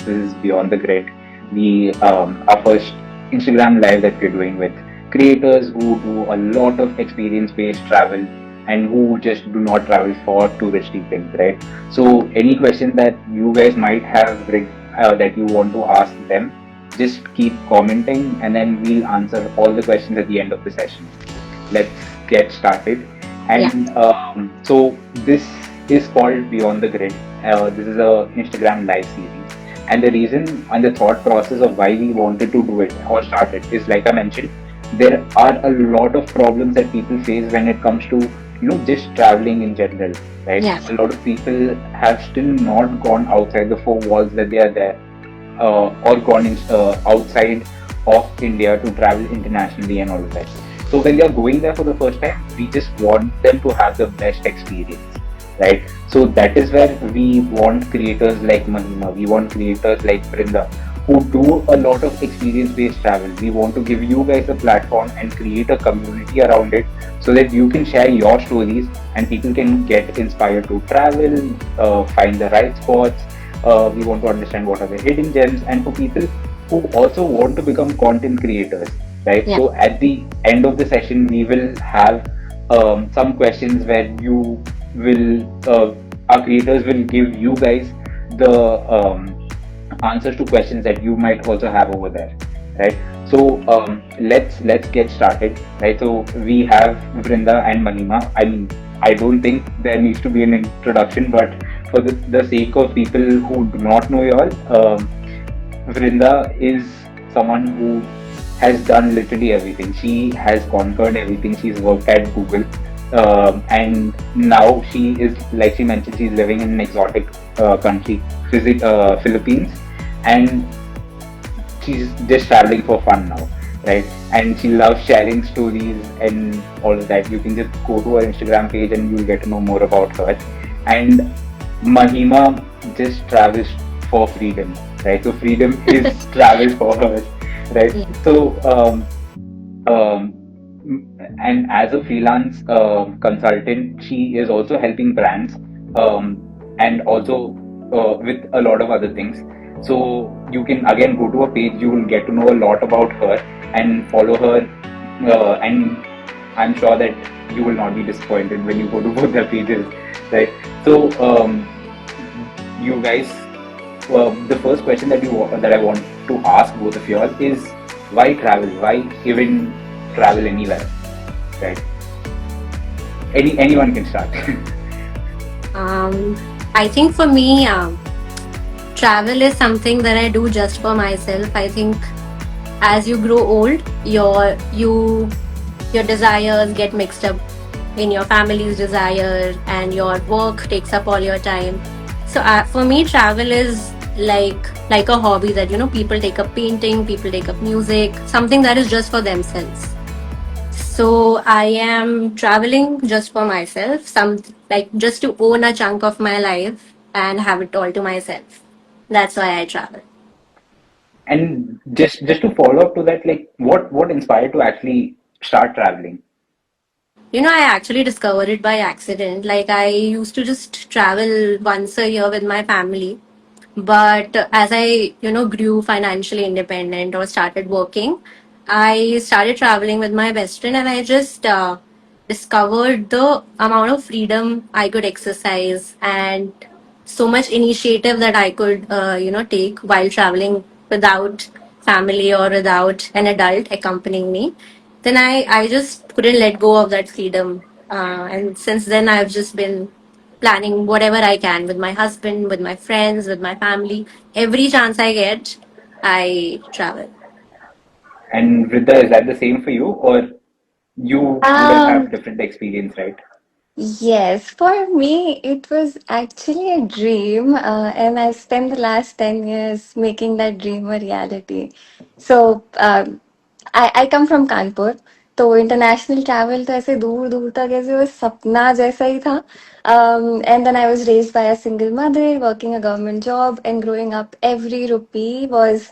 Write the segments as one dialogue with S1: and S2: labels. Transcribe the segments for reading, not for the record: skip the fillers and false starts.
S1: is Beyond the Grid. We our first Instagram live that we're doing with creators who do a lot of experience-based travel and who just do not travel for touristy things, right? So any question that you guys might have that you want to ask them, just keep commenting and then we'll answer all the questions at the end of the session. Let's get started.
S2: Yeah.
S1: And so this is called Beyond the Grid. This is a Instagram live series. And the reason and the thought process of why we wanted to do it or start it is, like I mentioned, there are a lot of problems that people face when it comes to just traveling in general, right?
S2: Yeah.
S1: A lot of people have still not gone outside the four walls that they are there, or gone outside of India to travel internationally and all of that. So when they are going there for the first time, we just want them to have the best experience, right? So that is where we want creators like Mahima, we want creators like Brinda, who do a lot of experience-based travel. We want to give you guys a platform and create a community around it so that you can share your stories and people can get inspired to travel, find the right spots. We want to understand what are the hidden gems, and for people who also want to become content creators, right?
S2: Yeah.
S1: So at the end of the session, we will have some questions where you will, our creators will give you guys the answers to questions that you might also have over there, right? So let's get started, right? So we have Vrinda and Mahima. I mean, I don't think there needs to be an introduction, but for the sake of people who do not know you all, Vrinda is someone who has done literally everything. She has conquered everything. She's worked at Google, and now she is, like she mentioned, she's living in an exotic country, Philippines, and she's just traveling for fun now, right? And she loves sharing stories and all of that. You can just go to her Instagram page and you'll get to know more about her. And Mahima just travels for freedom, right? So freedom is travel for her, right?
S2: Yeah.
S1: So um, and as a freelance consultant, she is also helping brands, and also with a lot of other things. So you can again go to a page, you will get to know a lot about her and follow her, and I'm sure that you will not be disappointed when you go to both their pages, right? So you guys, the first question that I want to ask both of you all is, why travel? Why even travel anywhere, right? Anyone can start.
S2: I think for me, travel is something that I do just for myself. I think as you grow old, your desires get mixed up in your family's desire, and your work takes up all your time. So for me, travel is like a hobby that people take up painting, people take up music, something that is just for themselves. So I am traveling just for myself, some like just to own a chunk of my life and have it all to myself. That's why I travel.
S1: And just to follow up to that, like what inspired to actually start traveling?
S2: I actually discovered it by accident. Like, I used to just travel once a year with my family. But as I, grew financially independent or started working, I started traveling with my best friend, and I just discovered the amount of freedom I could exercise and so much initiative that I could, take while traveling without family or without an adult accompanying me. Then I just couldn't let go of that freedom. And since then, I've just been planning whatever I can with my husband, with my friends, with my family. Every chance I get, I travel.
S1: And Vridha, is that the same for you, or you wouldn't have
S3: Um,
S1: different experience, right?
S3: yes, for me, it was actually a dream, and I spent the last 10 years making that dream a reality. So, I come from Kanpur, तो international travel तो ऐसे दूर दूर तक ऐसे वो सपना जैसा ही था. And then I was raised by a single mother, working a government job, and growing up, every rupee was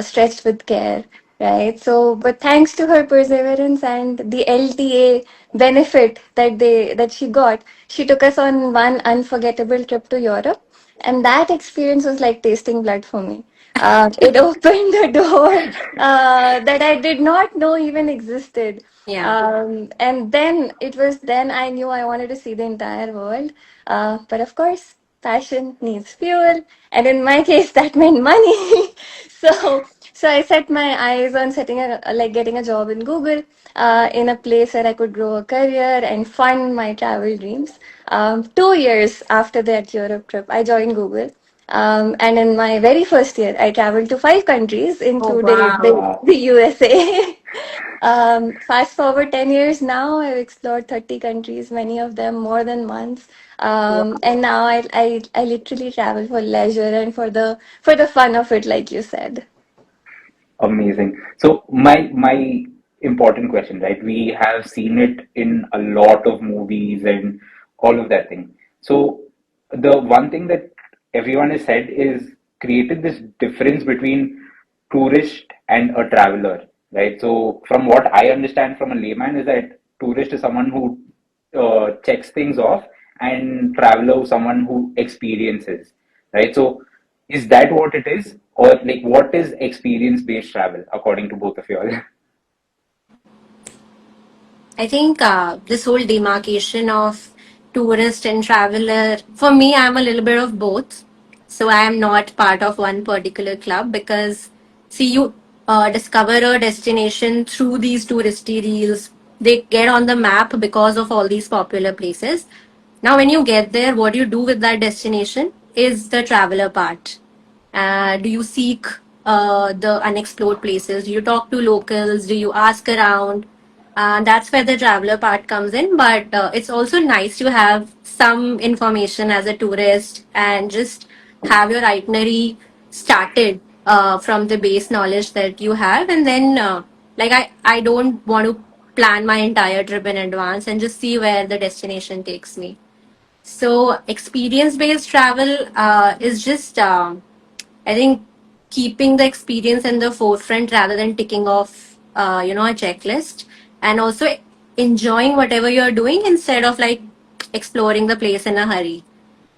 S3: stretched with care, right? So, but thanks to her perseverance and the LTA benefit that she got, she took us on one unforgettable trip to Europe. and that experience was like tasting blood for me. It opened a door that I did not know even existed.
S2: Yeah.
S3: And then it was then I knew I wanted to see the entire world. But of course, passion needs fuel, and in my case, that meant money. so, so I set my eyes on setting getting a job in Google, in a place where I could grow a career and fund my travel dreams. 2 years after that Europe trip, I joined Google. And in my very first year, I traveled to 5 countries,
S2: Oh,
S3: including
S2: wow.
S3: the USA. Fast forward 10 years now, I've explored 30 countries, many of them more than once. And now I literally travel for leisure and for the fun of it, like you said.
S1: Amazing. So my important question, right? We have seen it in a lot of movies and all of that thing. So the one thing that everyone has said is created this difference between tourist and a traveler, right? So from what I understand from a layman is that tourist is someone who checks things off, and traveler someone who experiences, right? So is that what it is, or like what is experience based travel according to both of you all?
S2: I think this whole demarcation of tourist and traveler, for me, I'm a little bit of both. So I am not part of one particular club because, see, you discover a destination through these touristy reels. They get on the map because of all these popular places. Now, when you get there, what you do with that destination is the traveler part. Do you seek the unexplored places? Do you talk to locals? Do you ask around? That's where the traveler part comes in. But it's also nice to have some information as a tourist and just have your itinerary started from the base knowledge that you have. And then, I don't want to plan my entire trip in advance and just see where the destination takes me. So, experience based travel is just. I think keeping the experience in the forefront rather than ticking off, a checklist, and also enjoying whatever you're doing instead of like exploring the place in a hurry.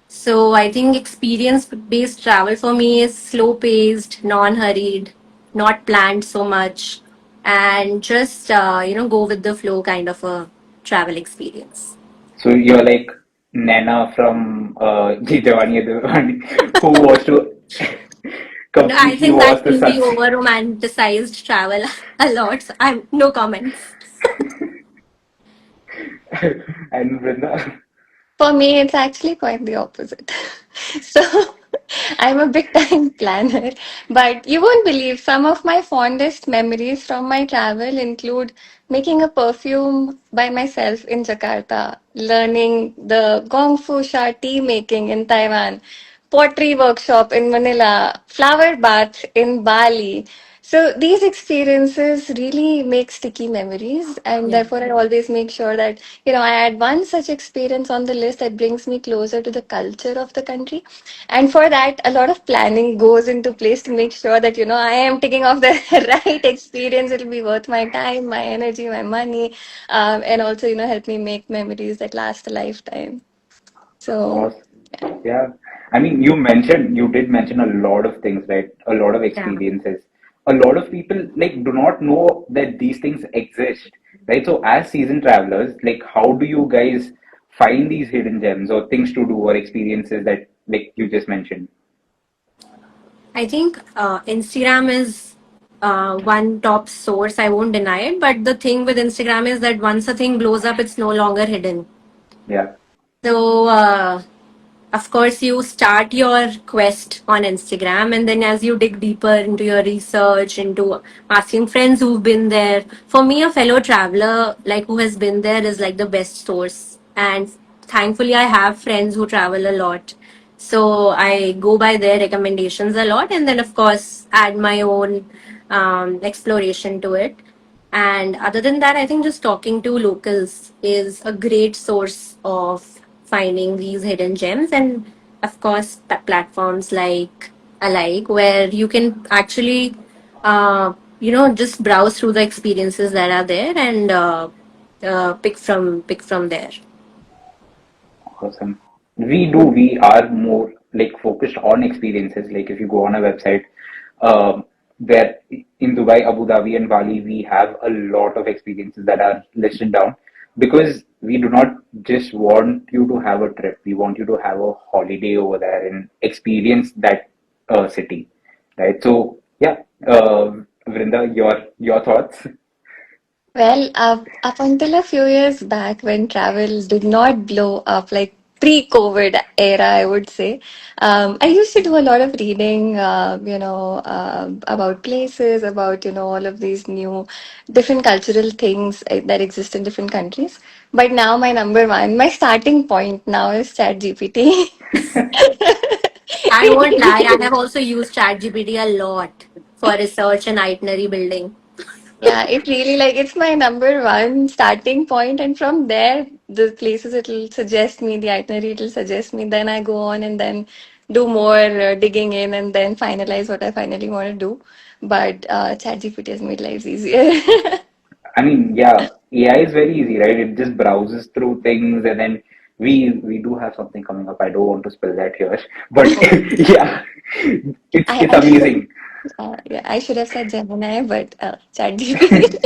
S2: So I think experience-based travel for me is slow-paced, non-hurried, not planned so much, and just go with the flow kind of a travel experience.
S1: So you're like Nana from Ji Jawani Hai Diwani, who was to
S2: No, I
S1: completely
S2: think that
S1: was the
S2: will be
S1: success.
S2: over romanticized travel a lot. So I'm no comments.
S1: And Vrinda.
S3: For me, it's actually quite the opposite. So I'm a big time planner, but you won't believe some of my fondest memories from my travel include making a perfume by myself in Jakarta, learning the Gong Fu Sha tea making in Taiwan, pottery workshop in Manila, flower bath in Bali. So these experiences really make sticky memories, and
S2: Yeah.
S3: therefore I always make sure that I add one such experience on the list that brings me closer to the culture of the country. And for that, a lot of planning goes into place to make sure that I am taking off the right experience. It'll be worth my time, my energy, my money, and also help me make memories that last a lifetime. So.
S1: Awesome. Yeah. I mean, you did mention a lot of things, right? A lot of
S2: Yeah.
S1: experiences. A lot of people like do not know that these things exist, right? So as seasoned travelers, like how do you guys find these hidden gems or things to do or experiences that like you just mentioned?
S2: I think Instagram is one top source. I won't deny it. But the thing with Instagram is that once a thing blows up, it's no longer hidden.
S1: Yeah.
S2: So, of course, you start your quest on Instagram, and then as you dig deeper into your research, into asking friends who've been there, for me, a fellow traveler like who has been there is like the best source. And thankfully, I have friends who travel a lot. So I go by their recommendations a lot, and then, of course, add my own exploration to it. And other than that, I think just talking to locals is a great source of finding these hidden gems. And of course, platforms like Alike, where you can actually, just browse through the experiences that are there and pick from there.
S1: Awesome. We do. We are more. like focused on experiences. Like if you go on a website, where in Dubai, Abu Dhabi, and Bali, we have a lot of experiences that are listed down because we do not just want you to have a trip. We want you to have a holiday over there and experience that city, right? So yeah, Vrinda, your thoughts?
S3: Well, up until a few years back, when travel did not blow up, like pre-COVID era, I would say, I used to do a lot of reading, about places, about, all of these new, different cultural things that exist in different countries. But now my number one, my starting point now is ChatGPT.
S2: I
S3: It
S2: won't lie, I
S3: really
S2: have also used ChatGPT a lot for research and itinerary building.
S3: Yeah, it really like it's my number one starting point, and from there, the places it'll suggest me, the itinerary it'll suggest me. Then I go on and then do more digging in, and then finalize what I finally want to do. But ChatGPT has made lives easier.
S1: I mean, yeah, AI is very easy, right? It just browses through things, and then we do have something coming up. I don't want to spill that here, but
S2: Oh,
S1: yeah, it's
S3: I should
S1: amazing.
S3: yeah, I should have said Gemini, but ChatGPT.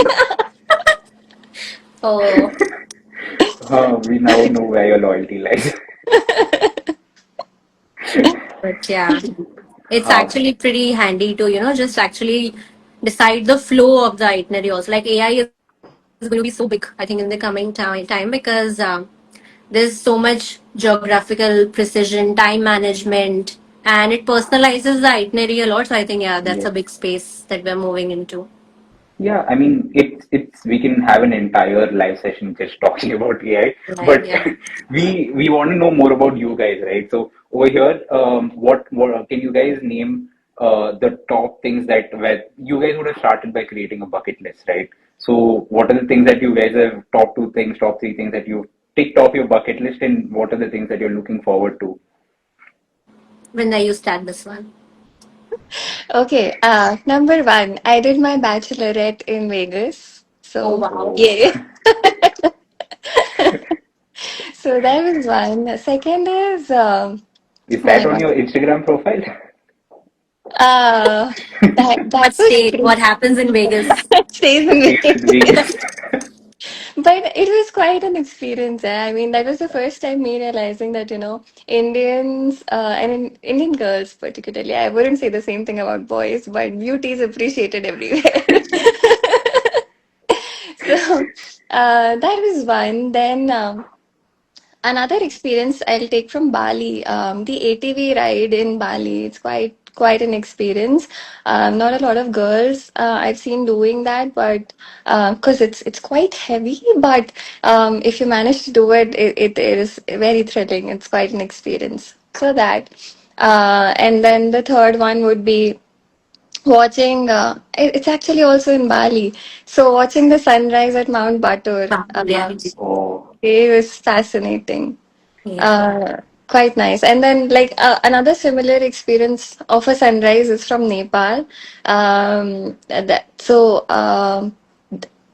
S2: oh,
S1: We now know where your loyalty lies.
S2: but yeah, it's
S1: Uh,
S2: actually pretty handy to, just actually decide the flow of the itinerary also. Like AI is going to be so big, I think, in the coming time because there's so much geographical precision, time management, and it personalizes the itinerary a lot. So I think, yeah, that's a
S1: yes.
S2: big space that we're moving into.
S1: Yeah, I mean, it's we can have an entire live session just talking about AI,
S2: Yeah,
S1: but
S2: yeah.
S1: we want to know more about you guys, right? So over here, what can you guys name the top things that where you guys would have started by creating a bucket list, right? So what are the things that you guys have top two things, top three things that you ticked off your bucket list, and what are the things that you're looking forward to?
S2: When I you start this one.
S3: Okay, number one, I did my bachelorette in Vegas.
S2: Oh
S3: So,
S2: wow.
S1: Oh,
S3: yeah. So that was one. Second is,
S1: is
S3: oh my
S1: that on
S3: God.
S1: your Instagram profile?
S3: Uh, that
S2: What
S3: was
S2: stay? What happens in Vegas?
S3: stays in
S1: Stays with
S3: Vegas.
S1: Vegas.
S3: But it was quite an experience. I mean, that was the first time me realizing that, Indians and Indian girls particularly, I wouldn't say the same thing about boys, but beauty is appreciated everywhere. So that was one. Then another experience I'll take from Bali, the ATV ride in Bali. It's quite an experience. Not a lot of girls I've seen doing that, but because it's quite heavy. But if you manage to do it, it is very thrilling. It's quite an experience. So that, and then the third one would be watching. It's actually also in Bali. So watching the sunrise at Mount Batur.
S2: Yeah.
S1: Oh,
S3: It was fascinating.
S2: Yeah.
S3: Uh, Quite nice. And then, like, another similar experience of a sunrise is from Nepal.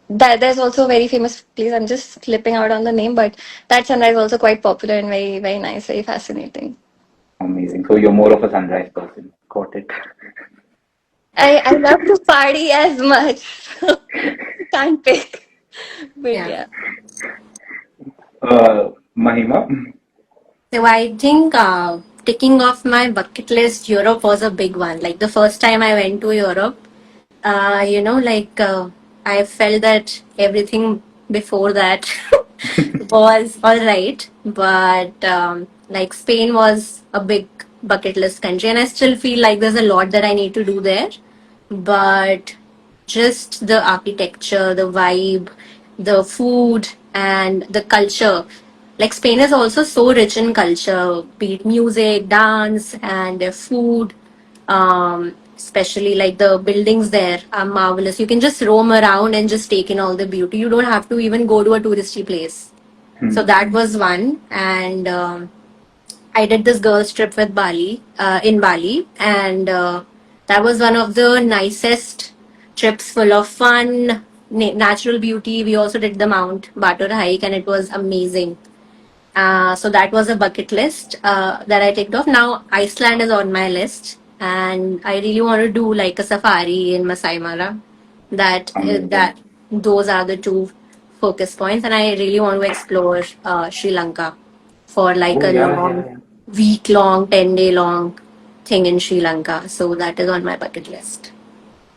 S3: That there's also a very famous place. I'm just slipping out on the name, but that sunrise is also quite popular and very, very nice, very fascinating.
S1: amazing. So you're more of a sunrise person. Got it.
S3: I love to party as much, so can't pick. But
S2: Yeah.
S3: yeah.
S1: Mahima,
S2: So I think ticking off my bucket list, Europe was a big one. Like the first time I went to Europe, I felt that everything before that was all right, but like Spain was a big bucket list country, and I still feel like there's a lot that I need to do there. But just the architecture, the vibe, the food, and the culture. Like Spain is also so rich in culture, be it music, dance, and their food. Especially like the buildings there are marvelous. You can just roam around and just take in all the beauty. You don't have to even go to a touristy place. So that was one, and I did this girls trip with Bali in Bali, and that was one of the nicest trips, full of fun, natural beauty. We also did the Mount Batur hike, and it was amazing. So that was a bucket list that I ticked off. Now Iceland is on my list, and I really want to do like a safari in Masai Mara.
S1: Amazing.
S2: That those are the two focus points, and I really want to explore Sri Lanka for like
S1: Oh
S2: a
S1: yeah, yeah,
S2: long
S1: yeah.
S2: week long, 10-day long thing in Sri Lanka. So that is on my bucket list.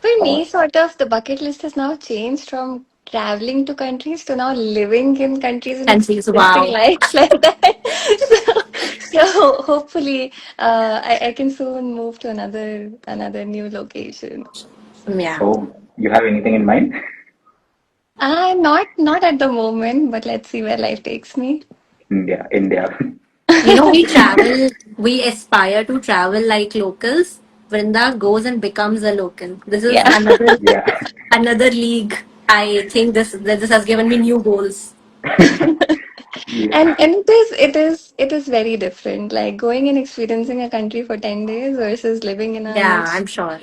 S3: For me,
S1: Awesome.
S3: sort of, the bucket list has now changed from traveling to countries to now living in countries and
S2: Countries,
S3: experiencing
S2: wow,
S3: life like that. So hopefully, I can soon move to another new location.
S2: yeah.
S1: Oh, you have anything in mind?
S3: Not at the moment, but let's see where life takes me.
S1: India, India.
S2: You know, we travel, we aspire to travel like locals. Vrinda goes and becomes a local. This is
S3: Yeah.
S2: another league. I think this has given me new goals.
S1: Yeah.
S3: And it is very different. Like going and experiencing a country for 10 days versus living in a
S2: Yeah,
S3: niche.
S2: I'm sure.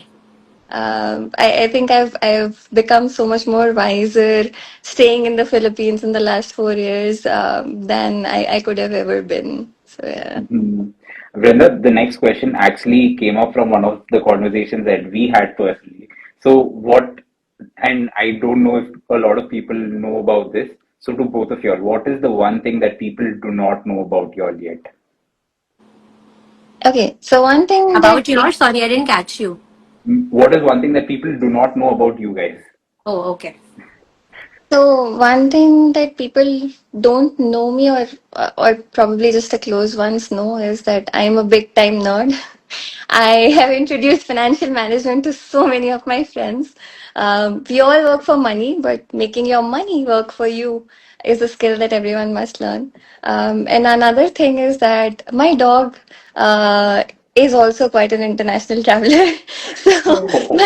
S3: I think I've become so much more wiser staying in the Philippines in the last 4 years than I could have ever been. So yeah.
S1: Mhm. Vrenda, the next question actually came up from one of the conversations that we had personally. So, and I don't know if a lot of people know about this. So, to both of y'all, what is the one thing that people do not know about y'all yet?
S3: Okay, so one thing that
S2: About yours, sorry, I didn't catch you.
S1: What is one thing that people do not know about you guys?
S2: Oh, okay.
S3: So one thing that people don't know me or probably just the close ones know is that I'm a big time nerd. I have introduced financial management to so many of my friends. We all work for money, but making your money work for you is a skill that everyone must learn. And another thing is that my dog uh, is also quite an international traveler. So
S2: Oh,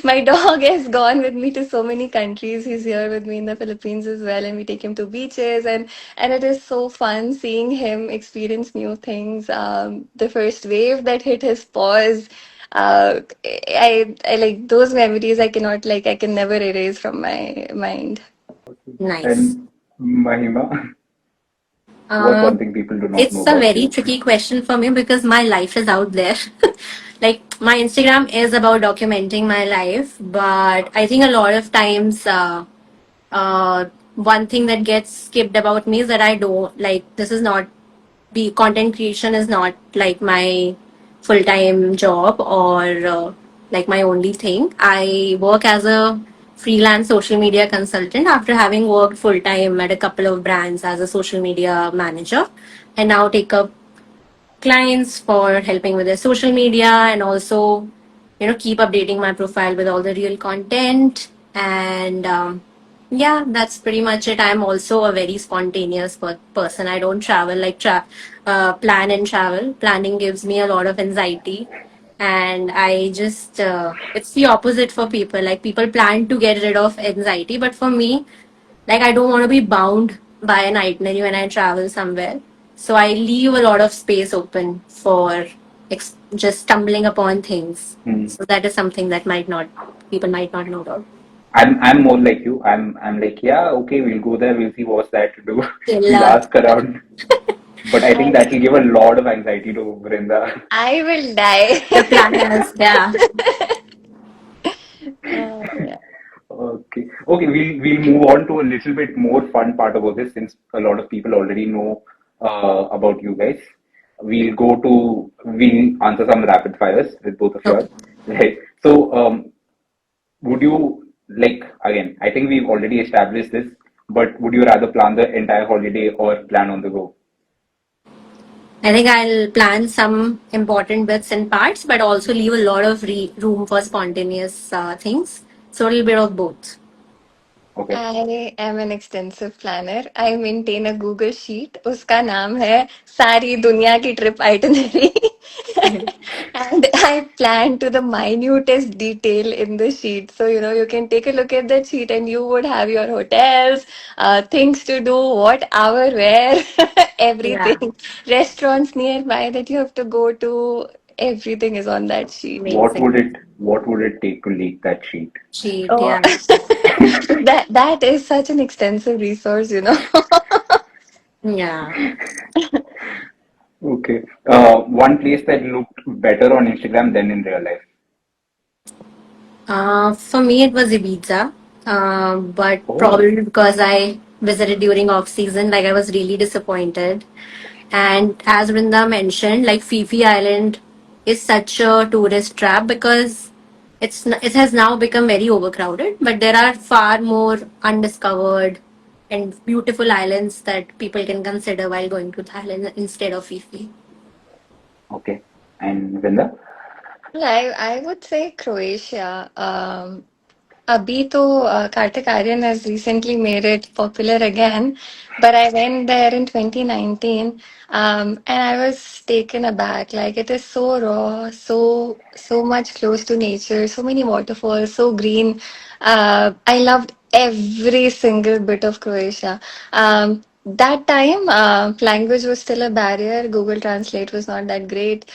S3: my dog has gone with me to so many countries. He's here with me in the Philippines as well, and we take him to beaches, and it is so fun seeing him experience new things. The first wave that hit his paws, I like those memories. I can never erase from my mind.
S2: nice.
S1: And Mahima, what's one
S2: Um,
S1: thing people do not know
S2: it's a
S1: about
S2: very
S1: you?
S2: tricky question for me because my life is out there. Like my Instagram is about documenting my life, but I think a lot of times, one thing that gets skipped about me is that I don't like. This is not be content creation is not like my full time job or like my only thing. I work as a freelance social media consultant after having worked full time at a couple of brands as a social media manager, and now take up clients for helping with their social media and also keep updating my profile with all the real content and yeah, that's pretty much it. I'm also a very spontaneous person. I don't travel plan and travel. Planning gives me a lot of anxiety, and I just it's the opposite for people. Like people plan to get rid of anxiety, but for me, like I don't want to be bound by an itinerary when I travel somewhere. So I leave a lot of space open for just stumbling upon things.
S1: Hmm.
S2: So that is something that might not people might not know about.
S1: I'm more like you. I'm like, yeah, okay, we'll go there, we'll see what's there to do.
S2: Till
S1: We'll ask around. But I think
S3: I
S1: that will give a lot of anxiety to Vrinda.
S3: I will die.
S2: the planners, yeah.
S3: Yeah.
S1: Okay. Okay, we'll move on to a little bit more fun part about this since a lot of people already know about you guys. We'll answer some rapid fires with both of you
S2: Okay.
S1: all. Right. So would you like again, I think we've already established this, but would you rather plan the entire holiday or plan on the go?
S2: I think I'll plan some important bits and parts, but also leave a lot of room for spontaneous things. So a little bit of both.
S1: Okay.
S3: I am an extensive planner. I maintain a Google sheet. उसका नाम है सारी दुनिया की trip itinerary. And I plan to the minutest detail in the sheet. So, you can take a look at that sheet and you would have your hotels, things to do, what hour, where,
S2: Yeah,
S3: everything. Restaurants nearby that you have to go to. Everything is on that sheet.
S2: amazing.
S1: What would it take to leak that sheet?
S2: Cheat,
S3: Oh,
S2: yeah.
S3: that is such an extensive resource.
S2: Yeah.
S1: Okay. One place that looked better on Instagram than in real life.
S2: For me, it was Ibiza, but
S1: Oh,
S2: probably because I visited during off season, like I was really disappointed. And as Vrinda mentioned, like Fifi Island is such a tourist trap because it has now become very overcrowded. But there are far more undiscovered and beautiful islands that people can consider while going to Thailand instead of Fifi.
S1: okay. And Vinda?
S3: Well, I would say Croatia. Abhi to Kartik Aaryan has recently made it popular again, but I went there in 2019, and I was taken aback. Like it is so raw, so much close to nature, so many waterfalls, so green. I loved every single bit of Croatia. That time, language was still a barrier. Google Translate was not that great.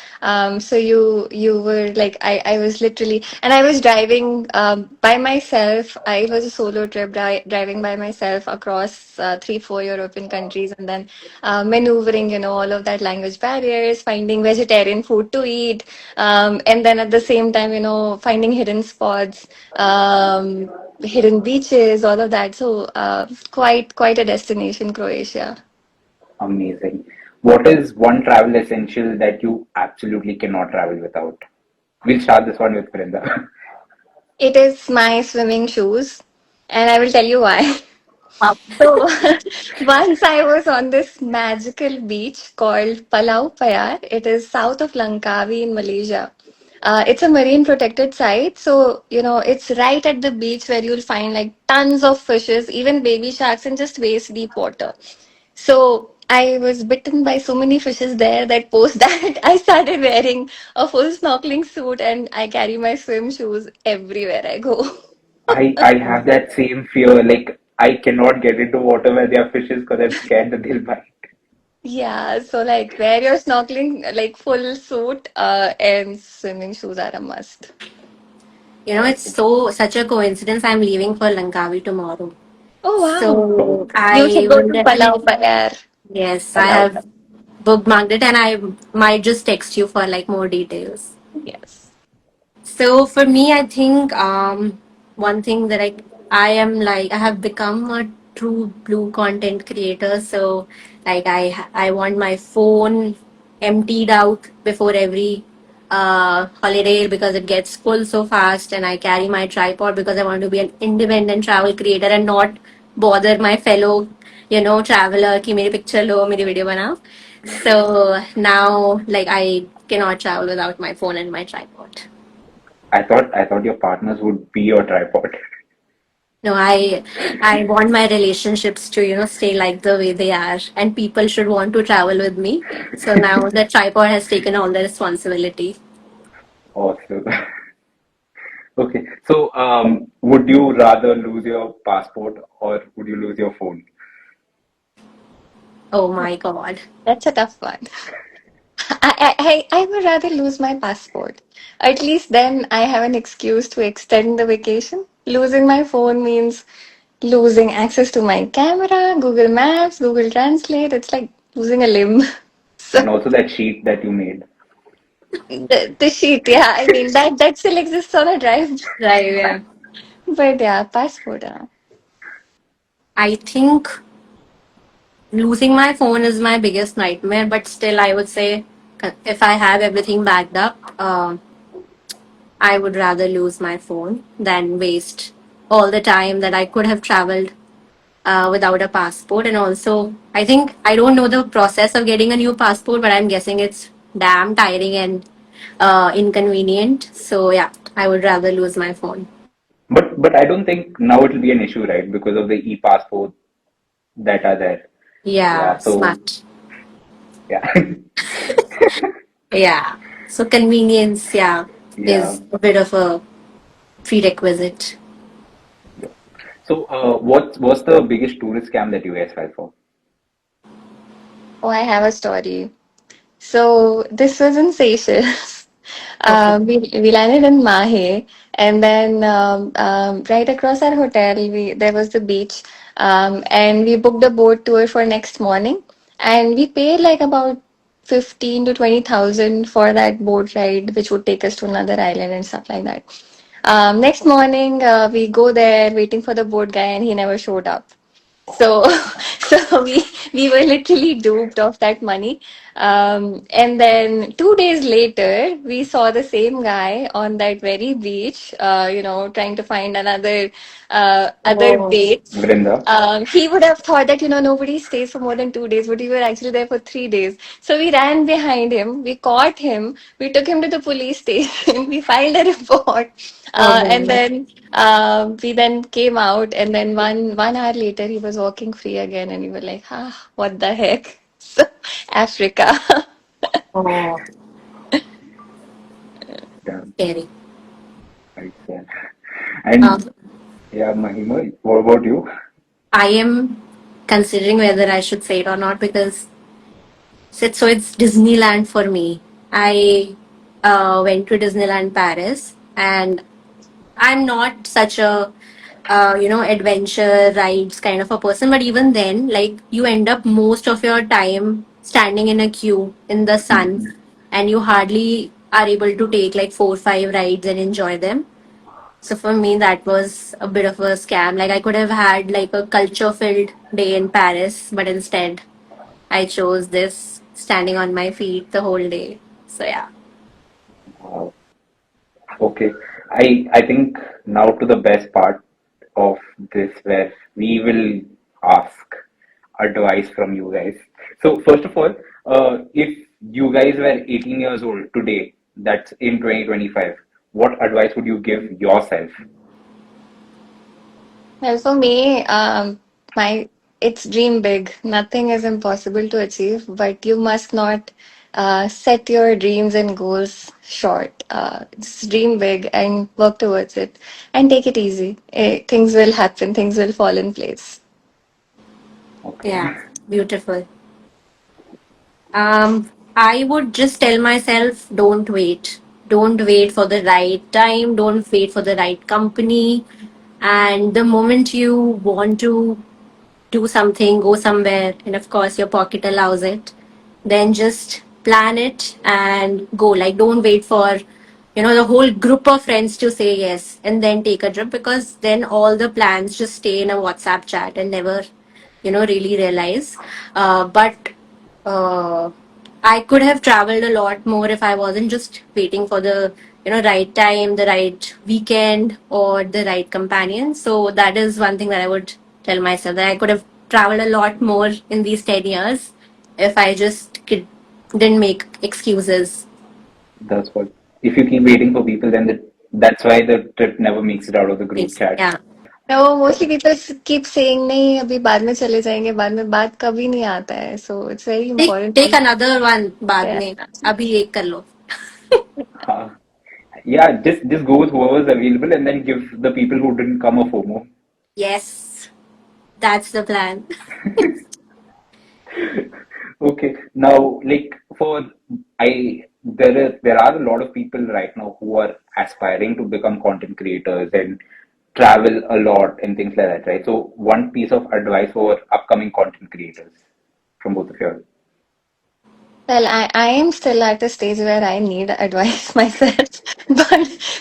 S3: So you were like I was literally, and I was driving by myself. I was a solo trip driving by myself across 3 4 European countries, and then maneuvering, all of that language barriers, finding vegetarian food to eat, and then at the same time, finding hidden spots. Hidden beaches, all of that. So quite a destination, Croatia.
S1: Amazing. What is one travel essential that you absolutely cannot travel without? We'll start this one with Vrinda.
S3: It is my swimming shoes, and I will tell you why.
S2: Wow.
S3: So once I was on this magical beach called Palau Payar. It is south of Langkawi in Malaysia. It's a marine protected site, so it's right at the beach where you'll find like tons of fishes, even baby sharks, in just waist deep water. So I was bitten by so many fishes there that post that I started wearing a full snorkeling suit and I carry my swim shoes everywhere I go.
S1: I have that same fear. Like I cannot get into water where there are fishes because I'm scared that they'll bite.
S3: Yeah, so like wear your snorkeling like full suit and swimming shoes are a must.
S2: It's such a coincidence. I'm leaving for Langkawi tomorrow.
S3: Oh wow.
S1: Oh,
S2: So
S3: You should
S2: I
S3: go
S2: will
S3: to Palau
S2: definitely,
S3: Payar.
S2: yes, I
S1: allowed.
S2: have bookmarked it and I might just text you for like more details.
S3: Yes.
S2: So for me, I think one thing that I am like I have become a true blue content creator. So like I want my phone emptied out before every holiday because it gets full so fast, and I carry my tripod because I want to be an independent travel creator and not bother my fellow traveler कि मेरी picture लो मेरी video बनाओ. So now like I cannot travel without my phone and my tripod.
S1: I thought your partners would be your tripod.
S2: No, I want my relationships to, stay like the way they are, and people should want to travel with me. So now the tripod has taken all the responsibility.
S1: Awesome. Okay, so would you rather lose your passport or would you lose your phone?
S2: Oh my God.
S3: That's a tough one. I would rather lose my passport. At least then I have an excuse to extend the vacation. Losing my phone means losing access to my camera, Google Maps, Google Translate. It's like losing a limb.
S1: And
S3: So
S1: also that sheet that you made.
S3: the sheet, yeah, I mean that still exists on a drive.
S2: Right, yeah.
S3: But yeah, passport.
S2: I think losing my phone is my biggest nightmare, but still, I would say if I have everything backed up, I would rather lose my phone than waste all the time that I could have traveled without a passport. And also, I think I don't know the process of getting a new passport, but I'm guessing it's damn tiring and inconvenient. So, yeah, I would rather lose my phone.
S1: But I don't think now it'll be an issue, right? Because of the e-passport that are there.
S2: Yeah,
S1: Yeah, so
S2: smart.
S1: yeah.
S2: Yeah. So, convenience, yeah,
S1: Yeah.
S2: is a bit of a prerequisite.
S1: Yeah. So what's the biggest tourist scam that you guys fell for?
S3: Oh, I have a story. So this was in Seychelles.
S2: Okay.
S3: We landed in Mahe, and then right across our hotel, we there was the beach, and we booked a boat tour for next morning. and we paid like about 15 to 20,000 for that boat ride, which would take us to another island and stuff like that. Next morning, we go there waiting for the boat guy, and he never showed up. So, so we were literally duped of that money. And then 2 days later, we saw the same guy on that very beach, trying to find another other
S2: Oh,
S3: baits.
S1: Vrinda.
S3: He would have thought that nobody stays for more than 2 days, but we were actually there for 3 days. So we ran behind him, we caught him, we took him to the police station, we filed a report,
S2: oh
S3: and
S2: no.
S3: then we then came out, and then one hour later he was walking free again, and we were like, what the heck? So, Africa.
S2: Oh,
S1: Yeah,
S2: scary.
S1: right there.
S2: Um,
S1: And yeah, Mahima, what about you?
S2: I am considering whether I should say it or not because it's Disneyland for me. I went to Disneyland Paris, and I'm not such a adventure rides kind of a person. But even then, like you end up most of your time standing in a queue in the sun,
S1: Mhm.
S2: and you hardly are able to take like 4 or 5 rides and enjoy them. So for me, that was a bit of a scam. Like I could have had like a culture-filled day in Paris, but instead I chose this standing on my feet the whole day. So yeah,
S1: Wow. Okay. I think now to the best part of this where we will ask advice from you guys. So first of all, if you guys were 18 years old today, that's in 2025, what advice would you give yourself?
S3: Well, for me, my it's dream big. Nothing is impossible to achieve, but you must not set your dreams and goals short. Just dream big and work towards it, and take it easy. Things will happen. Things will fall in place.
S1: Okay.
S2: yeah, beautiful. I would just tell myself, don't wait. Don't wait for the right time. Don't wait for the right company. And the moment you want to do something, go somewhere, and of course your pocket allows it, then just plan it and go. Like, don't wait for, the whole group of friends to say yes and then take a trip because then all the plans just stay in a WhatsApp chat and never, really realize. But uh, I could have traveled a lot more if I wasn't just waiting for the right time, the right weekend, or the right companion. So that is one thing that I would tell myself that I could have traveled a lot more in these 10 years if I just didn't make excuses.
S1: That's what. If you keep waiting for people, then that's why the trip never makes it out of the group chat.
S2: Yeah,
S3: No, mostly people keep saying नहीं अभी बाद में चले जाएंगे बाद में बात कभी नहीं आता है. So it's very important
S2: take
S3: to
S2: another one बाद
S3: yeah.
S2: में अभी एक कर लो.
S1: Uh, yeah, just go with whoever's available and then give the people who didn't come a FOMO.
S2: Yes, that's the plan.
S1: Okay, now like for there are a lot of people right now who are aspiring to become content creators and travel a lot and things like that, right? So one piece of advice for upcoming content creators from both of you.
S3: Well, I am still at a stage where I need advice myself.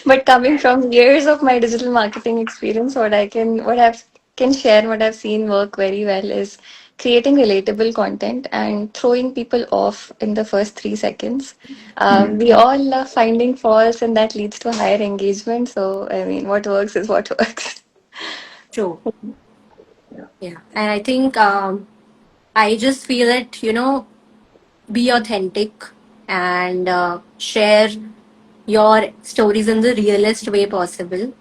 S3: But coming from years of my digital marketing experience, what I've can share, what I've seen work very well is creating relatable content and throwing people off in the first 3 seconds.
S1: Mhm.
S3: We all are finding faults, and that leads to higher engagement. So, I mean, what works is what works.
S2: True.
S1: Yeah,
S2: Yeah, and I think I just feel that be authentic and share your stories in the realest way possible.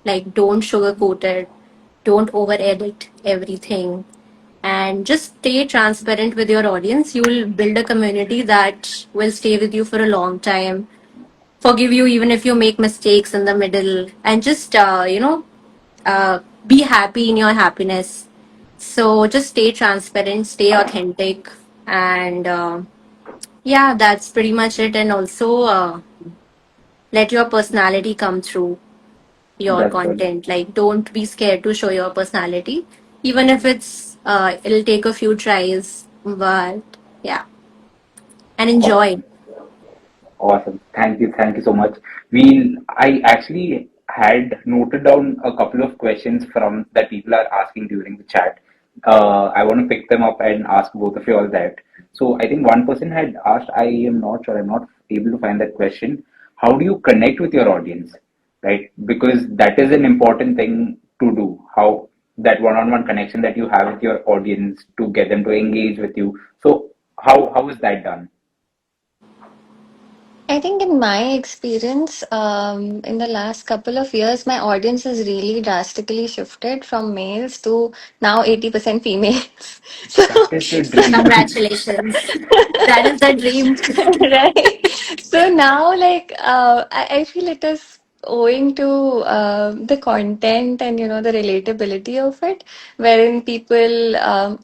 S2: Like, don't sugarcoat it, don't over edit everything, and just stay transparent with your audience. You will build a community that will stay with you for a long time, forgive you even if you make mistakes in the middle, and just, be happy in your happiness. So just stay transparent, stay authentic, and yeah, that's pretty much it. And also, let your personality come through your
S1: that's good.
S2: content. Like, don't be scared to show your personality, even if it'll take a few tries. but yeah, and
S1: Awesome.
S2: enjoy.
S1: Awesome. Thank you so much. I actually had noted down a couple of questions from that people are asking during the chat. I want to pick them up and ask both of you all that. So I think one person had asked, I am not sure, I'm not able to find that question. How do you connect with your audience? Right? Because that is an important thing to do. How that one-on-one connection that you have with your audience to get them to engage with you. So how is that done?
S3: I think in my experience, in the last couple of years, my audience has really drastically shifted from males to now 80% females. So,
S1: That is the dream.
S2: Congratulations. That is the dream.
S3: right. So now, like, I feel it is owing to the content and the relatability of it, wherein people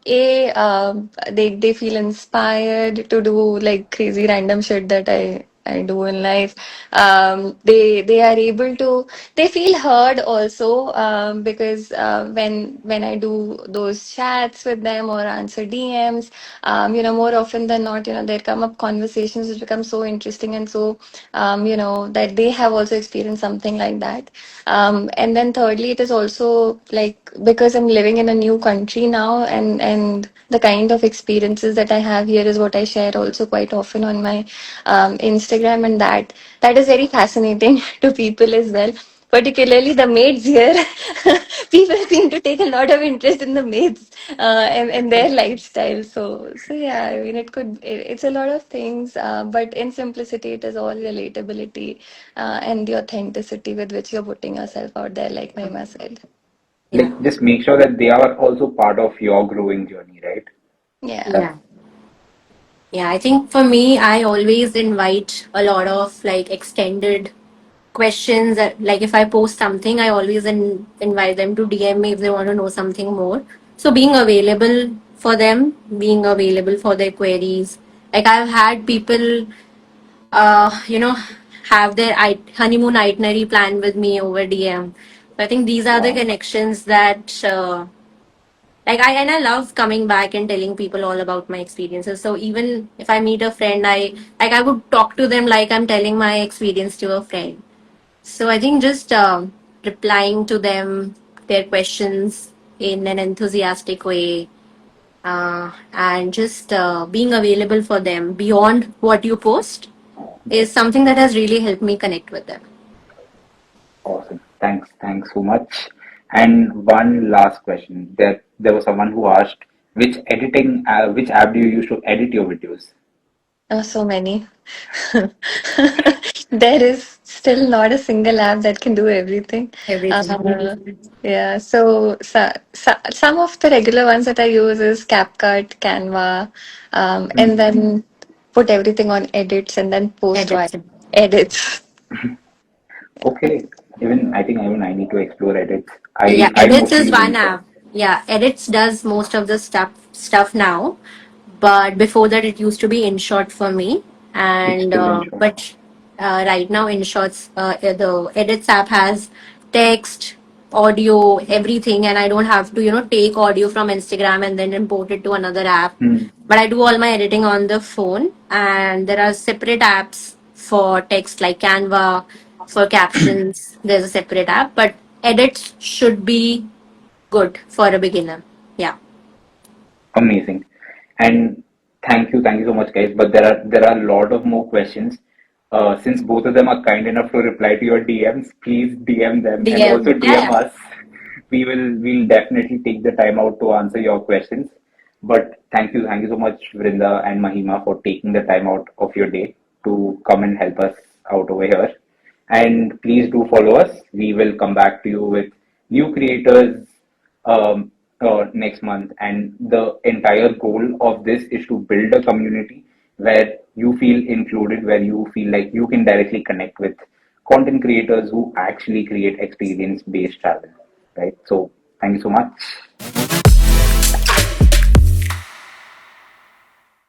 S3: they feel inspired to do like crazy random shit that I do in life. They are able to, they feel heard also, because when I do those chats with them or answer DMs, more often than not, there come up conversations which become so interesting and so, that they have also experienced something like that. And then thirdly, it is also like because I'm living in a new country now, and the kind of experiences that I have here is what I share also quite often on my Instagram, and that is very fascinating to people as well. Particularly the maids here, people seem to take a lot of interest in the maids and their lifestyle. So yeah, I mean, it's a lot of things, but in simplicity, it is all relatability and the authenticity with which you're putting yourself out there, like Mahima said.
S2: Yeah.
S1: Like just make sure that they are also part of your growing journey, right?
S3: Yeah.
S1: That's
S2: Yeah. Yeah, I think for me, I always invite a lot of like extended questions. Like if I post something, I always invite them to DM me if they want to know something more. So being available for them, being available for their queries. Like I've had people, you know, have their honeymoon itinerary plan with me over DM. So I think these are the
S1: wow.
S2: connections that I love coming back and telling people all about my experiences. So even if I meet a friend, I would talk to them like I'm telling my experience to a friend. So I think just replying to them their questions in an enthusiastic way, and just being available for them beyond what you post is something that has really helped me connect with them.
S1: Awesome. Thanks so much. And one last question. There was someone who asked which app do you use to edit your videos?
S3: Oh, so many. There is still not a single app that can do everything.
S2: Everything.
S3: Yeah, so some of the regular ones that I use is CapCut, Canva, and
S1: Hmm.
S3: then put everything on edits and then post while
S2: Edits.
S3: edits.
S1: Okay. Even I think even I need to explore edits.
S2: Yeah,
S1: I
S2: Edits
S1: mostly
S2: is
S1: use
S2: one
S1: InShot.
S2: app. Yeah, Edits does most of the stuff now, but before that it used to be InShot for me.
S1: It's
S2: And
S1: still InShot.
S2: but right now InShot's the Edits app has text, audio, everything, and I don't have to take audio from Instagram and then import it to another app.
S1: Hmm.
S2: But I do all my editing on the phone, and there are separate apps for text like Canva, for captions. There's a separate app, but edits should be good for a beginner. Yeah.
S1: Amazing. And thank you so much, guys. But there are a lot of more questions. Since both of them are kind enough to reply to your DMs, please DM them and also
S2: DM.
S1: DM
S2: Yeah.
S1: us. We'll definitely take the time out to answer your questions. But thank you so much, Vrinda and Mahima, for taking the time out of your day to come and help us out over here. And please do follow us. We will come back to you with new creators um, next month. And the entire goal of this is to build a community where you feel included, where you feel like you can directly connect with content creators who actually create experience based travel. Right. So, thank you so much.